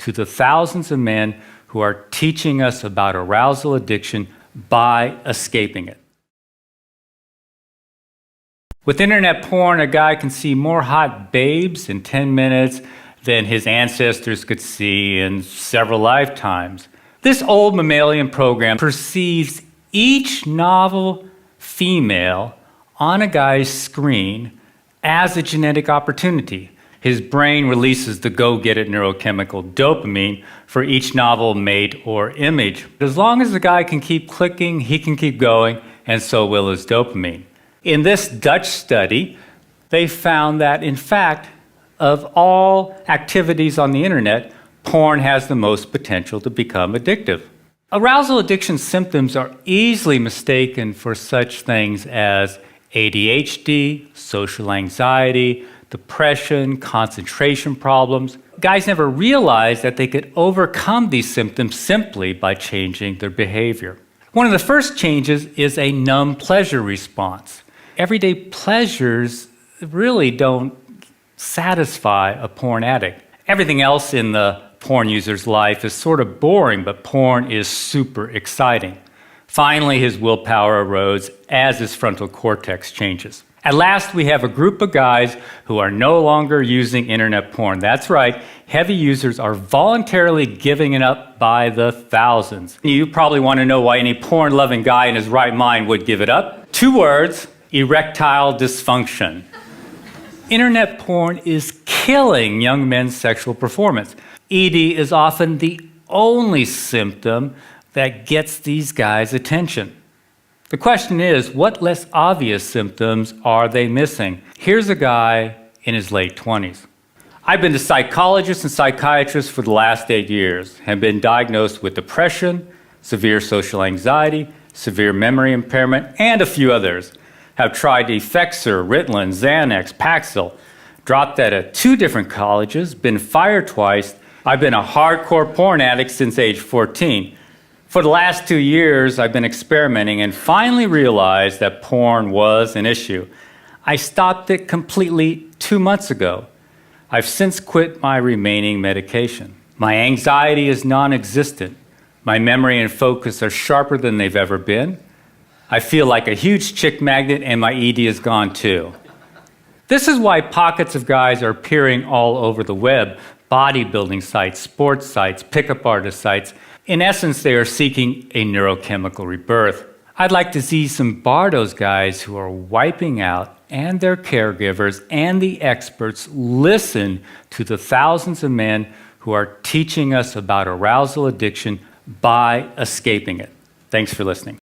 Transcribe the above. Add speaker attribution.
Speaker 1: to the thousands of men who are teaching us about arousal addiction by escaping it. With internet porn, a guy can see more hot babes in 10 minutes than his ancestors could see in several lifetimes. This old mammalian program perceives each novel female on a guy's screen as a genetic opportunity. His brain releases the go-get-it neurochemical dopamine for each novel mate or image. As long as the guy can keep clicking, he can keep going, and so will his dopamine. In this Dutch study, they found that, in fact, of all activities on the internet, porn has the most potential to become addictive. Arousal addiction symptoms are easily mistaken for such things as ADHD, social anxiety, depression, concentration problems. Guys never realized that they could overcome these symptoms simply by changing their behavior. One of the first changes is a numb pleasure response. Everyday pleasures really don't satisfy a porn addict. Everything else in the porn user's life is sort of boring, but porn is super exciting. Finally, his willpower erodes as his frontal cortex changes. At last, we have a group of guys who are no longer using internet porn. That's right, heavy users are voluntarily giving it up by the thousands. You probably want to know why any porn-loving guy in his right mind would give it up. 2 words: erectile dysfunction. Internet porn is killing young men's sexual performance. ED is often the only symptom that gets these guys' attention. The question is, what less obvious symptoms are they missing? Here's a guy in his late 20s. I've been to psychologists and psychiatrists for the last 8 years, have been diagnosed with depression, severe social anxiety, severe memory impairment, and a few others. Have tried Effexor, Ritalin, Xanax, Paxil, dropped out of 2 different colleges, been fired twice. I've been a hardcore porn addict since age 14. For the last 2 years, I've been experimenting and finally realized that porn was an issue. I stopped it completely 2 months ago. I've since quit my remaining medication. My anxiety is non-existent. My memory and focus are sharper than they've ever been. I feel like a huge chick magnet, and my ED is gone too. This is why pockets of guys are appearing all over the web: bodybuilding sites, sports sites, pickup artist sites. In essence, they are seeking a neurochemical rebirth. I'd like to see some Bardo's guys who are wiping out, and their caregivers and the experts listen to the thousands of men who are teaching us about arousal addiction by escaping it. Thanks for listening.